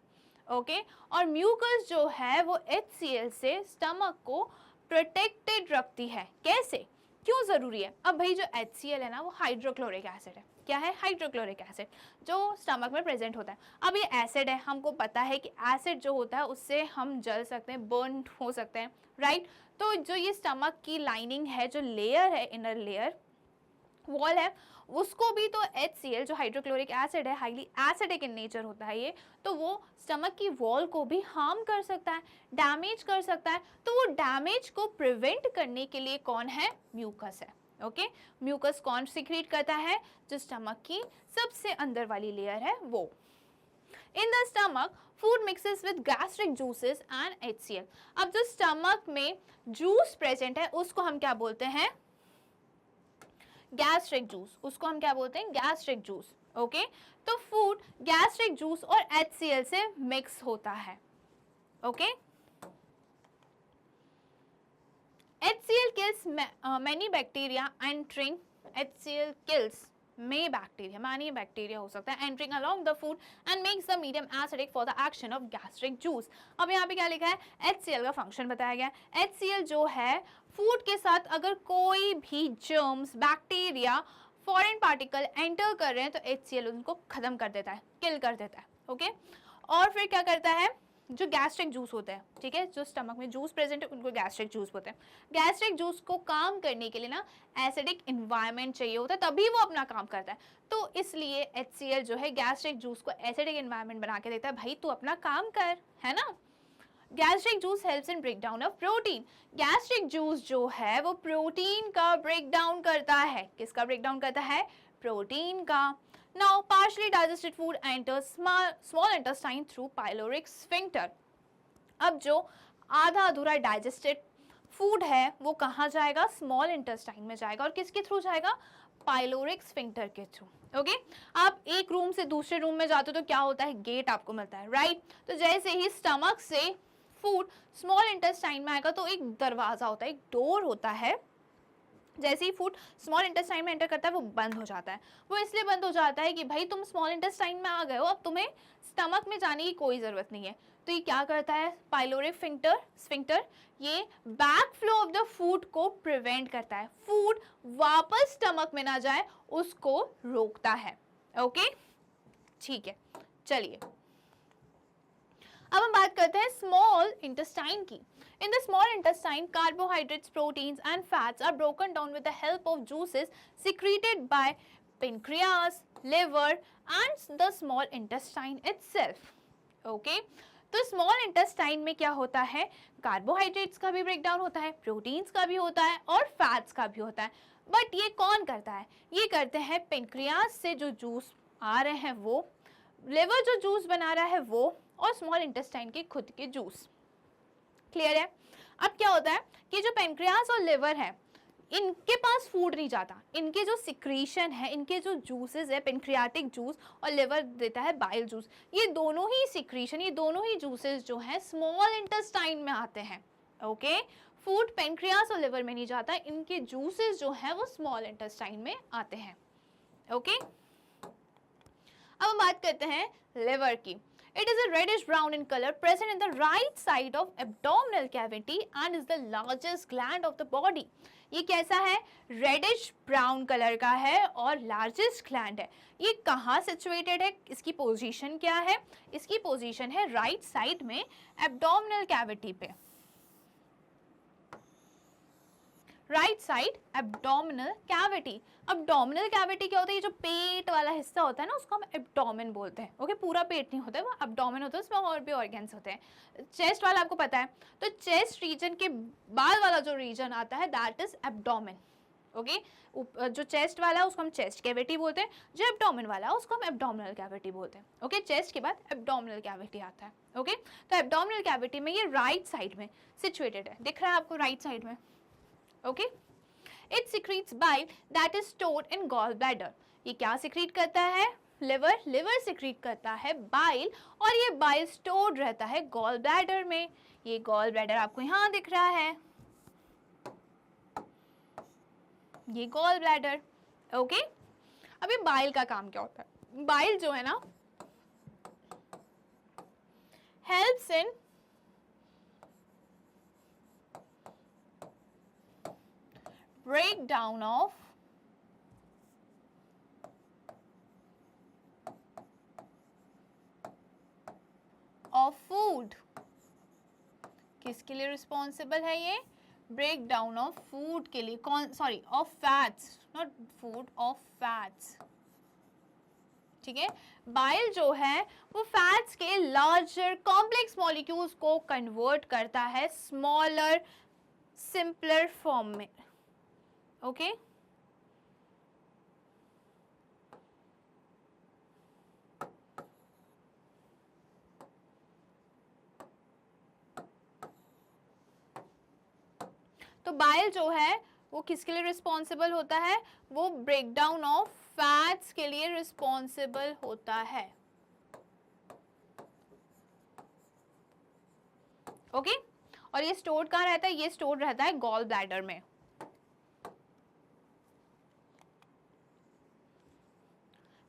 ओके, और म्यूकस जो है वो HCl से स्टमक को प्रोटेक्टेड रखती है। कैसे? क्यों जरूरी है? अब भाई जो HCl है ना वो हाइड्रोक्लोरिक एसिड है। क्या है? हाइड्रोक्लोरिक एसिड, जो स्टमक में प्रेजेंट होता है। अब ये एसिड है, हमको पता है कि एसिड जो होता है उससे हम जल सकते हैं, बर्न हो सकते हैं, राइट? तो जो ये स्टमक की लाइनिंग है, जो लेयर है, इनर लेयर वॉल है, उसको भी तो HCl जो हाइड्रोक्लोरिक एसिड है, हाईली एसिडिक इन नेचर होता है ये, तो वो स्टमक की वॉल को भी हार्म कर सकता है, डैमेज कर सकता है। तो वो डैमेज को प्रिवेंट करने के लिए कौन है? म्यूकस है। ओके, म्यूकस कौन सिक्रीट करता है? जो स्टमक की सबसे अंदर वाली लेयर है वो। In the stomach food mixes with gastric juices and HCl। अब जो स्टमक में जूस प्रेजेंट है उसको हम क्या बोलते हैं? Gastric juice. उसको हम क्या बोलते हैं? Gastric juice. ओके, तो फूड गैस्ट्रिक जूस और HCl से मिक्स होता है। Okay, HCl kills many bacteria entering HCl kills may bacteria, many bacteria हो सकता है entering along the food and makes the medium acidic for the action of gastric juice। अब यहाँ पे क्या लिखा है? HCl का फंक्शन बताया गया। HCl जो है फूड के साथ अगर कोई भी germs, bacteria, foreign particle enter कर रहे हैं तो HCl उनको खत्म कर देता है, किल कर देता है। ओके, और फिर क्या करता है? जो गैस्ट्रिक जूस होता है, ठीक है, जो स्टमक में जूस प्रेजेंट है उनको गैस्ट्रिक जूस बोलते हैं। गैस्ट्रिक जूस को काम करने के लिए ना एसिडिक इन्वायरमेंट चाहिए होता है, तभी वो अपना काम करता है। तो इसलिए HCl जो है गैस्ट्रिक जूस को एसिडिक इन्वायरमेंट बना के देता है, भाई तू अपना काम कर, है ना। Gastric juice helps in break down of protein. Gastric juice जो है वो प्रोटीन का ब्रेक डाउन करता है। किसका ब्रेक डाउन करता है? प्रोटीन का। Now, partially digested food enters small intestine through pyloric sphincter. अब जो आधा अधूरा डाइजेस्टेड फूड है वो कहाँ जाएगा? स्मॉल इंटेस्टाइन में जाएगा। और किसके थ्रू जाएगा? पाइलोरिक स्फिंक्टर के थ्रू। ओके, आप एक रूम से दूसरे रूम में जाते हो तो क्या होता है? गेट आपको मिलता है, राइट? तो जैसे ही स्टमक से फूड स्मॉल इंटेस्टाइन में आएगा तो एक दरवाजा होता है, एक डोर होता है जैसे ही फूड स्मॉल इंटेस्टाइन में एंटर करता है वो बंद हो जाता है। वो इसलिए बंद हो जाता है कि भाई तुम स्मॉल इंटेस्टाइन में आ गए हो, अब तुम्हें स्टमक में जाने की कोई ज़रूरत नहीं है। तो ये क्या करता है, पाइलोरिक स्फिंक्टर ये back flow of the food को प्रिवेंट करता है, फूड वापस स्टमक में ना जाए उसको रोकता है। ओके ठीक है, चलिए अब हम बात करते हैं स्मॉल इंटेस्टाइन की। In the small intestine, carbohydrates, proteins and fats are broken down with the help of juices secreted by pancreas, liver and the small intestine itself. Okay? तो स्मॉल इंटेस्टाइन में क्या होता है, कार्बोहाइड्रेट्स का भी ब्रेकडाउन होता है, प्रोटीन्स का भी होता है और फैट्स का भी होता है। बट ये कौन करता है, ये करते हैं पेनक्रियास से जो जूस आ रहे हैं वो, लिवर जो जूस बना रहा है वो, और स्मॉल इंटेस्टाइन के खुद के जूस। क्लियर है। अब क्या होता है कि जो पेनक्रियास और लिवर है इनके पास फूड नहीं जाता, इनके जो सिक्रीशन है, इनके जो जूसेस है, पेनक्रियाटिक जूस और लिवर देता है बाइल जूस, ये दोनों ही सिक्रीशन, ये दोनों ही जूसेस जो हैं स्मॉल इंटेस्टाइन में आते हैं। ओके फूड पेनक्रियास और लिवर में नहीं जाता, इनके जूसेस जो हैं वो स्मॉल इंटेस्टाइन में आते हैं। ओके अब हम बात करते हैं लिवर की। It is a reddish brown in color, present in the right side of abdominal cavity and is the largest gland of the body. ये कैसा है, रेडिश ब्राउन कलर का है और लार्जेस्ट ग्लैंड है। ये कहाँ सिचुएटेड है, इसकी पोजीशन क्या है, इसकी पोजीशन है राइट साइड में एब्डोमिनल कैविटी पे, right side abdominal cavity. Abdominal cavity क्या होता है, ये जो पेट वाला हिस्सा होता है ना उसको हम एब्डोमेन बोलते हैं। ओके पूरा पेट नहीं होता है, वो एब्डोमेन होता है, उसमें और भी ऑर्गन्स होते हैं। चेस्ट वाला आपको पता है, तो चेस्ट रीजन के बाद वाला जो रीजन आता है दैट इज एब्डोमेन। ओके जो चेस्ट वाला है उसको हम चेस्ट कैविटी बोलते हैं, जो एब्डोमेन वाला है उसको हम एब्डोमिनल कैविटी बोलते हैं। ओके चेस्ट के बाद एब्डोमिनल कैविटी आता है। ओके तो एब्डोमिनल कैविटी में ये राइट साइड में सिचुएटेड है, दिख रहा है आपको राइट साइड में। Okay, it secretes bile that is stored in gallbladder. ये क्या secrete करता है, लिवर secrete करता है bile और ये bile stored रहता है gall bladder में। ये gall bladder आपको यहाँ दिख रहा है, ये gall bladder। Okay, अभी bile का काम क्या होता है, bile जो है ना helps in breakdown of food। किसके लिए रिस्पॉन्सिबल है ये, ब्रेक डाउन ऑफ फूड के लिए, कौन sorry of fats, not food, of fats. ठीक है बाइल जो है वो फैट्स के लार्जर कॉम्प्लेक्स मॉलिक्यूल्स को कन्वर्ट करता है स्मॉलर सिंपलर फॉर्म में। ओके तो बाइल जो है वो किसके लिए रिस्पॉन्सिबल होता है, वो ब्रेकडाउन ऑफ फैट्स के लिए रिस्पॉन्सिबल होता है। ओके और ये स्टोर्ड कहाँ रहता है, ये स्टोर्ड रहता है गॉल ब्लैडर में।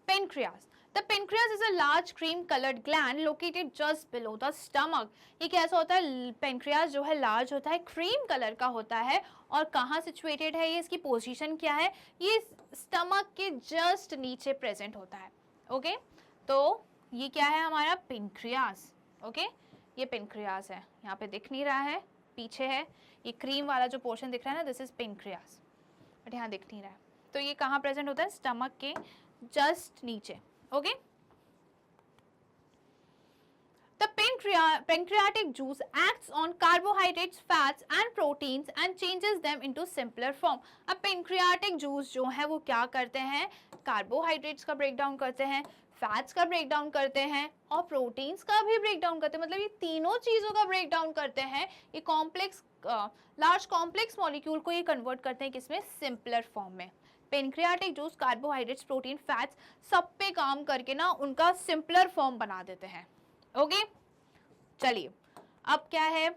Pancreas. The pancreas is a large cream-colored gland located just below the stomach. ये कैसा होता है, पेनक्रियास जो है लार्ज होता है, क्रीम कलर का होता है और कहाँ सिचुएटेड है, ये इसकी पोजीशन क्या है, ये स्टमक के जस्ट नीचे प्रेजेंट होता है। ओके तो ये क्या है हमारा पेनक्रियास। ओके ये पेनक्रियास है, यहाँ पे दिख नहीं रहा है, पीछे है, ये क्रीम वाला जो पोर्शन दिख रहा है ना दिस इज पेनक्रियास, बट यहाँ दिख नहीं रहा है। तो ये कहाँ प्रेजेंट होता है, स्टमक के जस्ट नीचे। Okay The pancreatic juice acts on carbohydrates, fats and proteins and changes them into simpler form. अब pancreatic juice जो है वो क्या करते हैं, कार्बोहाइड्रेट्स का ब्रेक डाउन करते हैं, फैट्स का ब्रेक डाउन करते हैं और प्रोटीन्स का भी ब्रेक डाउन करते हैं। मतलब ये तीनों चीज़ों का ब्रेक डाउन करते हैं, ये कॉम्प्लेक्स लार्ज कॉम्प्लेक्स मॉलिक्यूल को ये कन्वर्ट करते हैं किसमें, सिंपलर फॉर्म में। Pancreatic juice carbohydrates, protein, fats सब पे काम करके ना उनका सिंपलर फॉर्म बना देते हैं। ओके चलिए अब क्या है,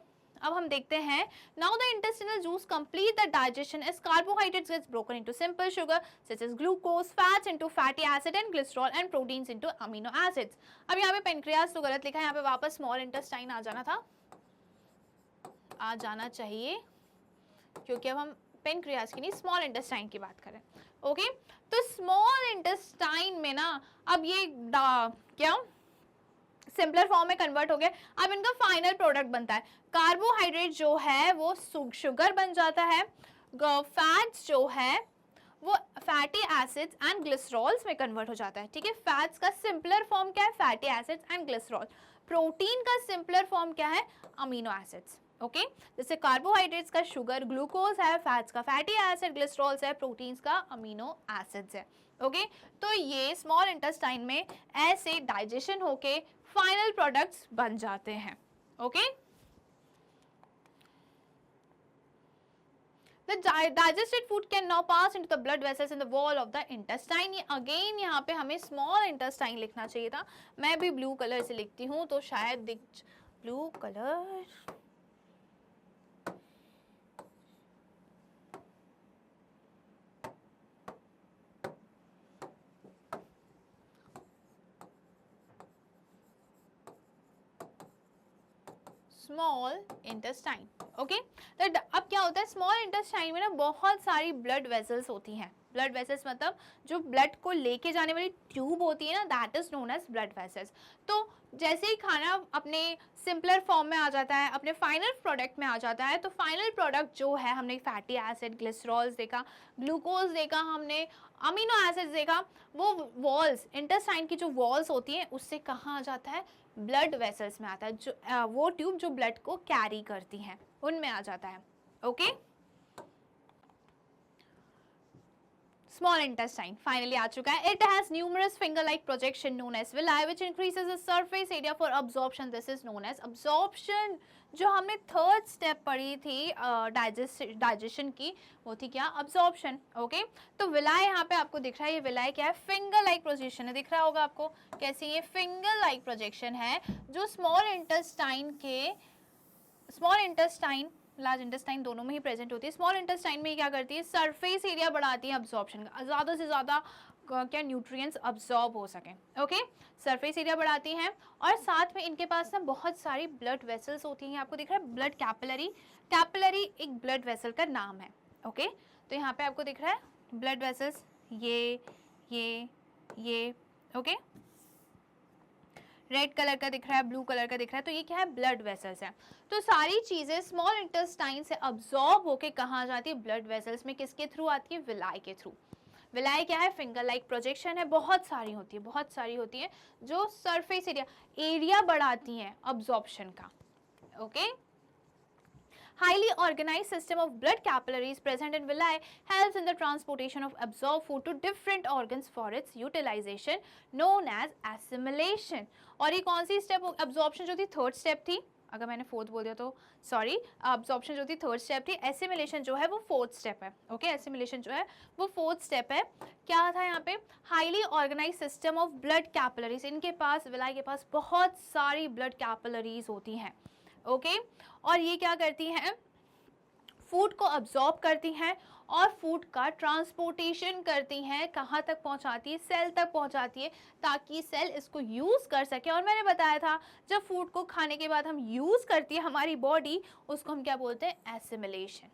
अब हम देखते हैं, now the intestinal juice complete the digestion as carbohydrates gets broken into simple sugar such as glucose, fats into fatty acid and glycerol and proteins into amino acids. अब यहाँ पे पेनक्रियास तो गलत लिखा है, यहाँ पे वापस स्मॉल इंटेस्टाइन आ जाना था, आ जाना चाहिए, क्योंकि अब हम पेनक्रियास की नहीं स्मॉल इंटेस्टाइन की बात करें। ओके तो स्मॉल इंटेस्टाइन में ना अब ये क्या सिंपलर फॉर्म में कन्वर्ट हो गया। अब इनका फाइनल प्रोडक्ट बनता है, कार्बोहाइड्रेट जो है वो शुगर बन जाता है, फैट्स जो है वो फैटी एसिड्स एंड ग्लिसरॉल्स में कन्वर्ट हो जाता है। ठीक है, फैट्स का सिंपलर फॉर्म क्या है, fatty acids and glycerol. Protein का सिंपलर फॉर्म क्या है, अमीनो एसिड्स। ओके जैसे कार्बोहाइड्रेट्स का शुगर ग्लूकोज है, फैट्स का फैटी एसिड ग्लिसरॉल्स है, प्रोटीन्स का अमीनो एसिड्स है। ओके तो ये स्मॉल इंटेस्टाइन में ऐसे डाइजेशन होके फाइनल प्रोडक्ट्स बन जाते हैं। Okay The digested food can now pass into the blood vessels in the wall of the intestine। ये अगेन यहाँ पे हमें स्मॉल इंटेस्टाइन लिखना चाहिए था, मैं भी ब्लू कलर से लिखती हूँ तो शायद दिख, blue colour small intestine. Okay तो अब क्या होता है, स्मॉल इंटेस्टाइन में ना बहुत सारी ब्लड वेसल्स होती हैं। ब्लड वेसल्स मतलब जो ब्लड को लेके जाने वाली ट्यूब होती है ना, that is known as blood vessels. तो जैसे ही खाना अपने सिंपलर फॉर्म में आ जाता है, अपने फाइनल प्रोडक्ट में आ जाता है, तो फाइनल प्रोडक्ट जो है हमने फैटी एसिड ग्लिसरॉल्स देखा, ग्लूकोज देखा, हमने अमीनो एसिड्स देखा, वो वॉल्स इंटेस्टाइन की जो वॉल्स होती हैं उससे कहाँ आ जाता है, ब्लड वेसल्स में आता है, जो वो ट्यूब जो ब्लड को कैरी करती हैं उनमें आ जाता है। ओके स्मॉल इंटेस्टाइन फाइनली आ चुका है। It has numerous finger like projection known as villi which increases the surface area for absorption, this is known as absorption. जो हमने थर्ड स्टेप पढ़ी थी डाइजेशन की, वो थी क्या, अब्जॉर्प्शन। ओके तो विलाई यहाँ पे आपको दिख रहा है, ये विलाई क्या है, फिंगर लाइक प्रोजेक्शन है, दिख रहा होगा आपको कैसे, ये फिंगर लाइक प्रोजेक्शन है जो स्मॉल इंटेस्टाइन लार्ज इंटेस्टाइन दोनों में ही प्रेजेंट होती है। स्मॉल इंटेस्टाइन में क्या करती है, सरफेस एरिया बढ़ाती है अब्जॉर्प्शन का, ज़्यादा से ज़्यादा क्या न्यूट्रिएंट्स अब्जॉर्ब हो सकें। ओके सरफेस एरिया बढ़ाती हैं, और साथ में इनके पास ना बहुत सारी ब्लड वेसल्स होती हैं। आपको दिख रहा है ब्लड कैपिलरी, कैपिलरी एक ब्लड वेसल का नाम है। ओके तो यहाँ पे आपको दिख रहा है ब्लड वेसल्स, ये ओके रेड कलर का दिख रहा है, ब्लू कलर का दिख रहा है, तो ये क्या है, ब्लड वेसल्स है। तो सारी चीजें स्मॉल इंटेस्टाइन से अब्जॉर्ब होके कहाँ जाती है, ब्लड वेसल्स में, किसके थ्रू आती है, विलाई के थ्रू। विलाई क्या है, फिंगर लाइक प्रोजेक्शन है, बहुत सारी होती है जो सरफेस एरिया बढ़ाती हैं अब्जॉर्प्शन का। Okay highly organized system of blood capillaries present in villi helps in the transportation of absorbed food to different organs for its utilization known as assimilation। और ये कौन सी स्टेप, absorption जो थी थर्ड स्टेप थी, अगर मैंने फोर्थ बोल दिया तो सॉरी, absorption जो थी थर्ड स्टेप थी, assimilation जो है वो फोर्थ स्टेप है। ओके assimilation जो है वो फोर्थ स्टेप है। क्या था यहाँ पे, highly organise system of blood capillaries, इनके पास विलाई के पास बहुत सारी ब्लड कैपिलरीज होती हैं। ओके और ये क्या करती हैं, फूड को अब्जॉर्ब करती हैं और फूड का ट्रांसपोर्टेशन करती हैं, कहाँ तक पहुँचाती है, सेल तक पहुँचाती है, ताकि सेल इसको यूज़ कर सके। और मैंने बताया था जब फूड को खाने के बाद हम यूज़ करती है हमारी बॉडी, उसको हम क्या बोलते हैं, एसिमिलेशन।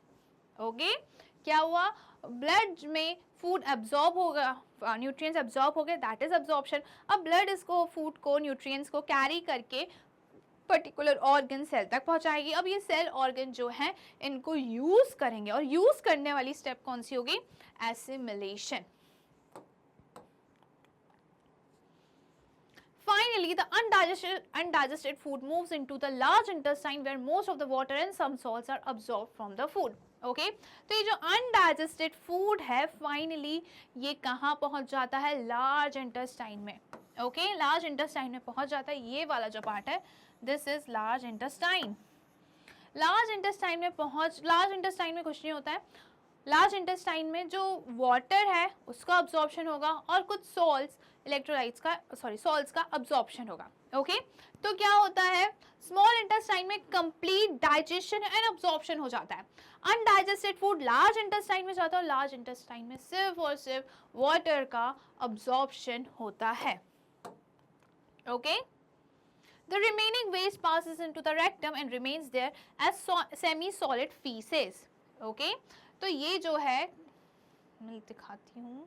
ओके क्या हुआ, ब्लड में फूड एब्जॉर्ब होगा, न्यूट्रिएंट्स एब्जॉर्ब हो गए, दैट इज एब्जॉर्प्शन। अब ब्लड इसको फूड को न्यूट्रिएंट्स को कैरी करके पर्टिकुलर ऑर्गन सेल तक पहुंचाएगी। अब ये सेल ऑर्गन जो है इनको यूज करेंगे, और यूज करने वाली स्टेप कौन सी होगी, assimilation. Finally, the undigested food moves into the large intestine where most of the water and some salts are absorbed from the food. Okay तो ये जो अनडाइजेस्टेड फूड है फाइनली ये कहाँ पहुँच जाता है, लार्ज इंटेस्टाइन में। ओके लार्ज इंटेस्टाइन में पहुँच जाता है, ये वाला जो पार्ट है this is large intestine. Large intestine में कुछ नहीं होता है, लार्ज इंटेस्टाइन में जो वाटर है उसका अब्जॉर्प्शन होगा और कुछ सॉल्ट्स इलेक्ट्रोलाइट्स का सॉल्ट्स का अब्जॉर्प्शन होगा। ओके तो क्या होता है, स्मॉल इंटेस्टाइन में कंप्लीट डाइजेशन एंड अब्जॉर्प्शन हो जाता है। अनडाइजेस्टेड फूड लार्ज इंटेस्टाइन में जाता है और लार्ज इंटेस्टाइन में सिर्फ और सिर्फ वाटर का अब्जॉर्प्शन होता है। Okay The remaining waste passes into the rectum and remains there as semi-solid feces. Okay? तो ये जो है मैं दिखाती हूँ,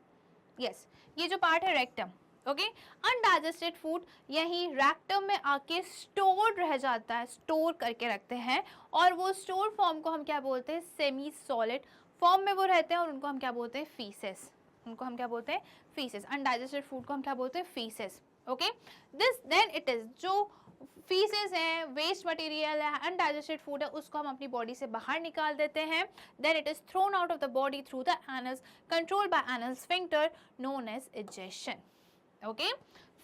yes, ये जो पार्ट है रेक्टम, ओके अनडाइजेस्टेड फूड यही रेक्टम में आके स्टोर्ड रह जाता है, स्टोर करके रखते हैं और वो स्टोर फॉर्म को हम क्या बोलते हैं, सेमी सॉलिड फॉर्म में वो रहते हैं और उनको हम क्या बोलते हैं, फीसेस। उनको हम क्या बोलते हैं, फीसेस। अनडाइजेस्टेड फूड को हम क्या बोलते हैं, faeces. Okay this then it is जो फीसेस है, वेस्ट मटेरियल है, अनडाइजेस्टेड फूड है, उसको हम अपनी बॉडी से बाहर निकाल देते हैं। Then it is thrown out of the body through the anus controlled by anal sphincter known as egestion. Okay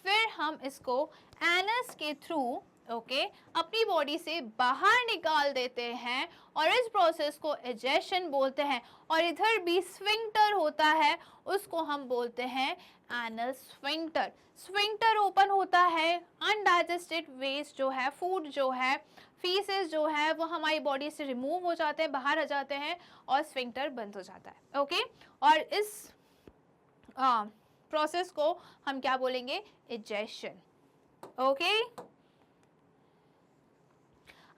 फिर हम इसको एनस के थ्रू अपनी बॉडी से बाहर निकाल देते हैं और इस प्रोसेस को इजेक्शन बोलते हैं। और इधर भी स्फिंक्टर होता है, उसको हम बोलते हैं एनल स्फिंक्टर। स्फिंक्टर ओपन होता है, अनडाइजेस्टेड वेस्ट जो है, फूड जो है, फीसेस जो है, वो हमारी बॉडी से रिमूव हो जाते हैं, बाहर आ जाते हैं और स्फिंक्टर बंद हो जाता है। ओके और इस प्रोसेस को हम क्या बोलेंगे, इजेक्शन। ओके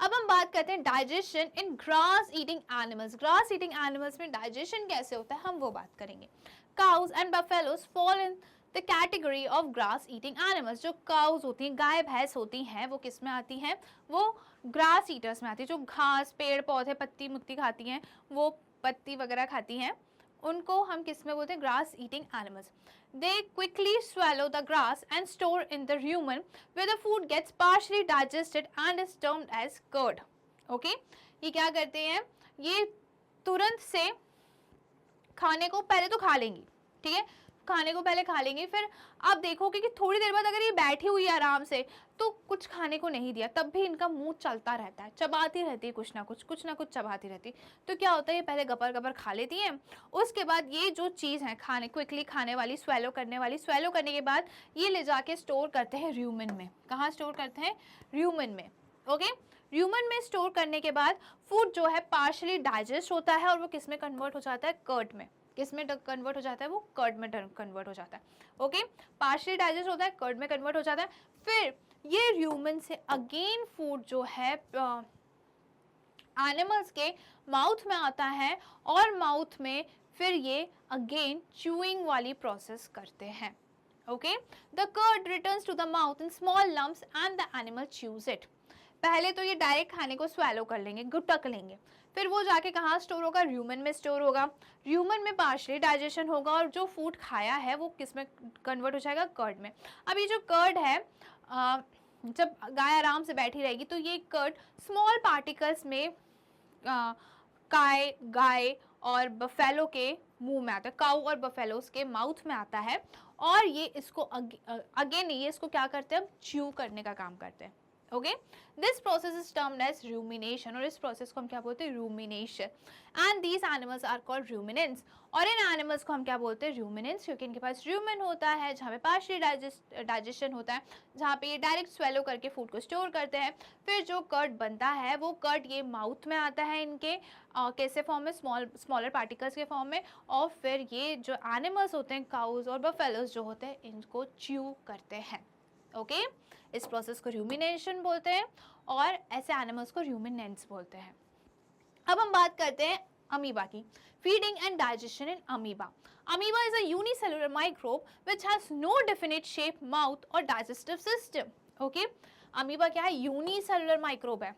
अब हम बात करते हैं डाइजेशन इन grass eating animals. Grass eating animals में डाइजेशन कैसे होता है, हम वो बात करेंगे। Cause and buffaloes fall in the category of grass eating animals. जो काउज होती हैं, गाय भैंस होती हैं, वो किस में आती हैं, वो ग्रास ईटर्स में आती है। जो घास, पेड़ पौधे, पत्ती मुत्ती खाती हैं, वो पत्ती वगैरह खाती हैं, उनको हम किस में बोलते हैं, grass eating animals. They quickly swallow the grass and store in the rumen where the food gets partially digested and is termed as curd. Okay? ये क्या करते हैं, ये तुरंत से खाने को पहले तो खा लेंगी, ठीक है, खाने को पहले खा लेंगे, फिर आप देखोगे कि थोड़ी देर बाद अगर ये बैठी हुई है आराम से तो कुछ खाने को नहीं दिया, तब भी इनका मुंह चलता रहता है, चबाती रहती है, कुछ ना कुछ चबाती रहती। तो क्या होता है, ये पहले गपर गपर खा लेती हैं, उसके बाद ये जो चीज़ है खाने क्विकली खाने वाली, स्वेलो करने वाली, स्वेलो करने के बाद ये ले जाके स्टोर करते हैं रूमेन में। कहाँ स्टोर करते हैं, रूमेन में। ओके रूमेन में स्टोर करने के बाद फूड जो है पार्शली डाइजेस्ट होता है और वो किस में कन्वर्ट हो जाता है, कर्ड में। किस में कन्वर्ट हो जाता है, वो कर्ड में कन्वर्ट हो जाता है। ओके पार्शली डाइजेस्ट होता है, कर्ड में कन्वर्ट हो जाता है। फिर ये ह्यूमन से अगेन फूड जो है एनिमल्स के माउथ में आता है और माउथ में फिर ये अगेन च्यूइंग वाली प्रोसेस करते हैं। Okay the curd returns to the mouth in small lumps and the animal chews it. पहले तो ये डायरेक्ट खाने को स्वेलो कर लेंगे, गुटक लेंगे, फिर वो जाके कहाँ स्टोर होगा, र्यूमन में स्टोर होगा। र्यूमन में पार्शली डाइजेशन होगा और जो फूड खाया है वो किस में कन्वर्ट हो जाएगा, कर्ड में। अब ये जो कर्ड है, जब गाय आराम से बैठी रहेगी तो ये कर्ड स्मॉल पार्टिकल्स में गाय और बफेलो के मुंह में आता है, काऊ और बफेलोस के माउथ में आता है और ये इसको अगेन ये इसको क्या करते हैं, च्यू करने का काम करते हैं। Okay this process is termed as rumination और इस प्रोसेस को हम क्या बोलते हैं, rumination. And these animals are called ruminants. और इन एनिमल्स को हम क्या बोलते हैं, रूमिनेंट्स, क्योंकि इनके पास रूमेन होता है जहाँ पे पार्शली डाइजेशन होता है, जहाँ पे ये डायरेक्ट स्वेलो करके फूड को स्टोर करते हैं। फिर जो कर्ड बनता है वो कर्ड ये माउथ में आता है इनके कैसे फॉर्म में, स्मॉलर पार्टिकल्स के फॉर्म में, और फिर ये जो एनिमल्स होते हैं, काउज और बफेलोस जो होते हैं, इनको च्यू करते हैं। ओके इस प्रोसेस को रूमिनेशन बोलते हैं और ऐसे एनिमल्स को रूमिनेंट्स बोलते हैं। अब हम बात करते हैं अमीबा की। Feeding and digestion in amoeba. Amoeba is a unicellular microbe which has no definite shape, mouth और डाइजेस्टिव सिस्टम। ओके अमीबा क्या है, यूनिसेलुलर माइक्रोब है।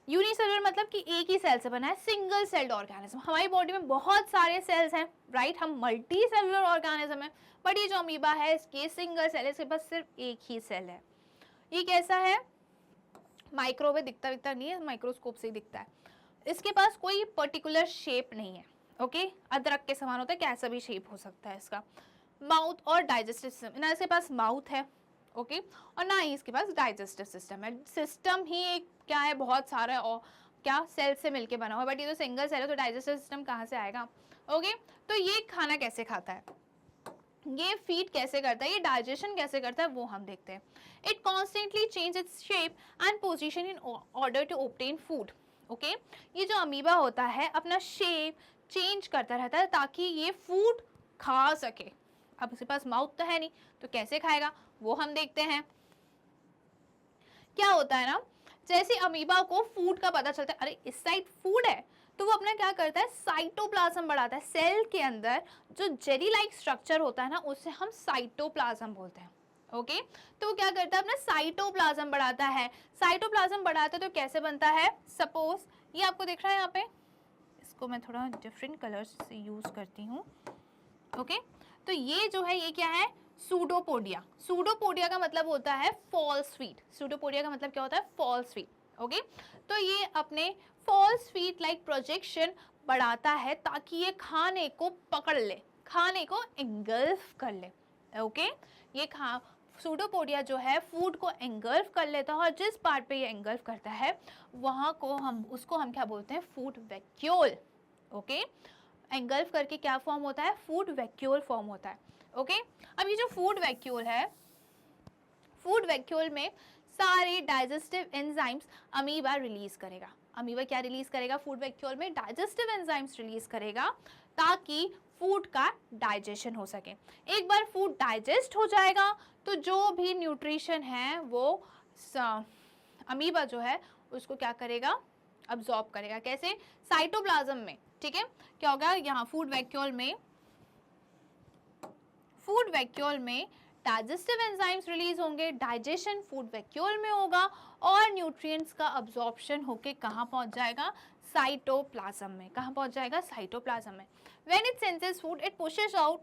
यूनिसेलुलर मतलब कि एक ही सेल से बना है, सिंगल सेल्ड ऑर्गेनिज्म। हमारी बॉडी में बहुत सारे सेल्स हैं, राइट, हम मल्टी सेलुलर ऑर्गेनिज्म है, बट ये जो अमीबा है इसके सिंगल सेल है, इसके पास सिर्फ एक ही सेल है। ये कैसा है, माइक्रोब है, दिखता नहीं है, माइक्रोस्कोप से ही दिखता है। इसके पास कोई पर्टिकुलर शेप नहीं है। ओके अदरक के समान होता है, कैसा भी शेप हो सकता है इसका। माउथ और डाइजेस्टिव सिस्टम, ना इसके पास माउथ है, ओके और ना ही इसके पास डाइजेस्टिव सिस्टम है। सिस्टम ही एक क्या है, बहुत सारा क्या सेल से मिलके बना हुआ, बट ये तो सिंगल सेल है तो डाइजेस्टिव सिस्टम कहाँ से आएगा। ओके तो ये खाना कैसे खाता है, ये फीड कैसे करता है, ये डाइजेशन कैसे करता है, वो हम देखते हैं। It constantly change its shape and position in order to obtain food. Okay ये जो अमीबा होता है अपना शेप चेंज करता रहता है ताकि ये फूड खा सके। अब उसके पास माउथ तो है नहीं तो कैसे खाएगा वो हम देखते हैं। क्या होता है ना, जैसे अमीबा को फूड का पता चलता है, अरे इस साइड फूड है, तो वो अपना क्या करता है, साइटोप्लाज्म बढ़ाता है। सेल के अंदर जो जेली लाइक स्ट्रक्चर होता है ना उसे हम साइटोप्लाज्म बोलते हैं। ओके तो वो क्या करता है, अपना साइटोप्लाज्म बढ़ाता है। साइटोप्लाज्म बढ़ाता है तो कैसे बनता है, सपोज ये आपको दिख रहा है यहाँ पे, इसको मैं थोड़ा डिफरेंट कलर्स से यूज करती हूँ। ओके तो ये जो है ये क्या है, सूडोपोडिया। सूडोपोडिया का मतलब होता है फॉल्स फीट। सूडोपोडिया का मतलब क्या होता है, फॉल्स फीट। ओके तो ये अपने फॉल्स फीट लाइक प्रोजेक्शन बढ़ाता है ताकि ये खाने को पकड़ ले, खाने को एंगल्फ कर ले। ओके ये सूडोपोडिया जो है फूड को एंगल्फ कर लेता है और जिस पार्ट पे ये एंगल्फ करता है वहाँ को उसको हम क्या बोलते हैं, फूड वैक्यूल। ओके एंगल्फ करके क्या फॉर्म होता है, फूड वैक्यूल फॉर्म होता है। ओके अब ये जो फूड वैक्यूल है, फूड वैक्यूल में सारे डाइजेस्टिव एंजाइम्स अमीबा रिलीज करेगा। अमीबा क्या रिलीज करेगा, फूड वैक्यूल में डाइजेस्टिव एंजाइम्स रिलीज करेगा ताकि फूड का डाइजेशन हो सके। एक बार फूड डाइजेस्ट हो जाएगा तो जो भी न्यूट्रिशन है वो अमीबा जो है उसको क्या करेगा, अब्जॉर्ब करेगा। कैसे, साइटोप्लाज्म में। ठीक है क्या होगा, यहाँ फूड वैक्यूल में डाइजेस्टिव एंजाइम्स रिलीज होंगे, डाइजेशन फूड वैक्यूल में होगा और न्यूट्रिएंट्स का अब्जॉर्प्शन होके कहाँ पहुंच जाएगा, साइटोप्लाज्म में। कहाँ पहुंच जाएगा, साइटोप्लाज्म में। When it senses food it pushes out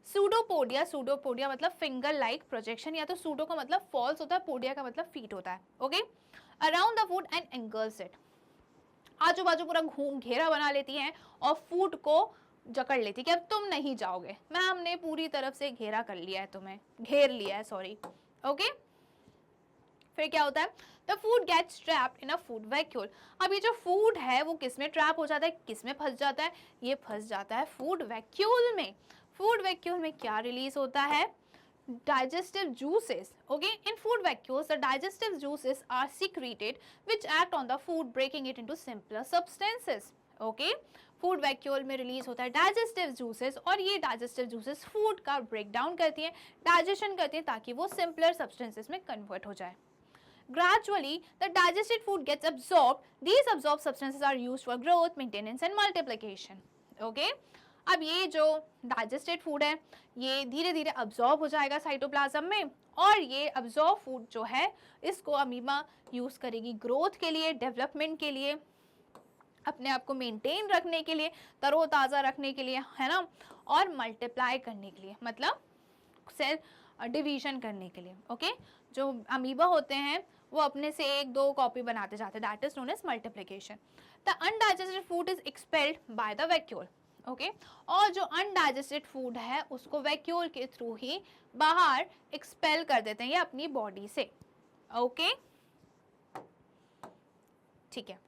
pseudopodia. Pseudopodia मतलब फिंगर लाइक प्रोजेक्शन, या तो सूडो का मतलब फॉल्स होता है, पोडिया का मतलब फीट होता है। Okay around the food and angles it. आजू बाजू पूरा घूम घेरा बना लेती हैं और फूड को जकड़ लेती कि अब तुम नहीं जाओगे, मैम ने पूरी तरफ से घेरा कर लिया है, तुम्हें घेर लिया है, सॉरी। ओके फिर क्या होता है, the food gets trapped in a food vacuole. अब ये जो फूड है वो किस में ट्रैप हो जाता है, किस में फंस जाता है, ये फंस जाता है फूड वैक्यूल में। फूड वैक्यूल में क्या रिलीज होता है, digestive juices. Okay, in food vacuoles the digestive juices are secreted which act on the food breaking it into simpler substances. Okay, food vacuole में रिलीज होता है डाइजेस्टिव जूसेस और ये डाइजेस्टिव जूसेस फूड का ब्रेक डाउन करती हैं, डाइजेशन करती हैं ताकि वो सिंपलर सब्सटेंसेस में कन्वर्ट हो जाए। Gradually, the digested food gets absorbed. These absorbed substances are used for growth, maintenance and multiplication. Okay? अब ये जो डाइजेस्टेड फूड है ये धीरे धीरे अब्जॉर्ब हो जाएगा साइटोप्लाज्म में और ये अब्जॉर्ब फूड जो है इसको अमीबा यूज़ करेगी ग्रोथ के लिए, डेवलपमेंट के लिए, अपने आप को मेंटेन रखने के लिए, तरोताज़ा रखने के लिए, है ना, और मल्टीप्लाई करने के लिए, मतलब सेल डिवीजन करने के लिए। ओके जो अमीबा होते हैं वो अपने से एक दो कॉपी बनाते जाते हैं, that is known as multiplication. The undigested food is expelled by the vacuole. Okay और जो अनडाइजेस्टेड फूड है उसको वैक्यूल के थ्रू ही बाहर एक्सपेल कर देते हैं ये अपनी बॉडी से। ओके ठीक है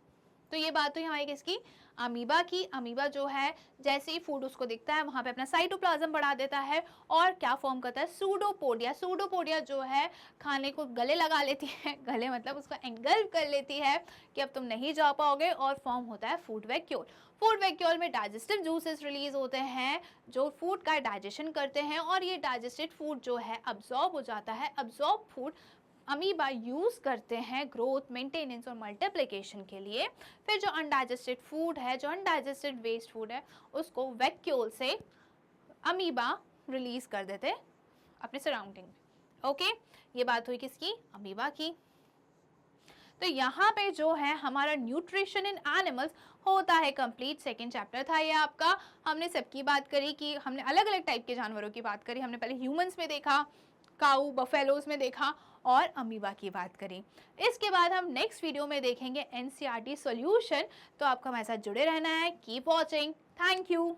तो ये बात तो हमारी किसकी, अमीबा की। अमीबा जो है जैसे ही फूड उसको दिखता है वहाँ पे अपना साइटोप्लाज्म बढ़ा देता है और क्या फॉर्म करता है, सूडोपोडिया। सूडोपोडिया जो है खाने को गले लगा लेती है, गले मतलब उसको एंगल्फ कर लेती है कि अब तुम नहीं जा पाओगे और फॉर्म होता है फूड वैक्यूल। फूड वैक्यूल में डाइजेस्टिव जूसेस रिलीज होते हैं जो फूड का डाइजेशन करते हैं और ये डाइजेस्टेड फूड जो है अब्जॉर्ब हो जाता है। अब्जॉर्ब फूड अमीबा यूज़ करते हैं ग्रोथ, मेंटेनेंस और मल्टीप्लिकेशन के लिए। फिर जो अनडाइजेस्टेड फूड है, जो अनडाइजेस्टेड वेस्ट फूड है, उसको वैक्यूल से अमीबा रिलीज कर देते अपने सराउंडिंग में। ओके ये बात हुई किसकी, अमीबा की। तो यहाँ पे जो है हमारा न्यूट्रिशन इन एनिमल्स होता है कंप्लीट। सेकेंड चैप्टर था ये आपका। हमने सबकी बात करी कि हमने अलग अलग टाइप के जानवरों की बात करी। हमने पहले ह्यूमंस में देखा, काऊ बफेलोज में देखा और अमीबा की बात करी। इसके बाद हम नेक्स्ट वीडियो में देखेंगे एनसीईआरटी सॉल्यूशन। तो आपको हमारे साथ जुड़े रहना है। Keep watching. Thank you.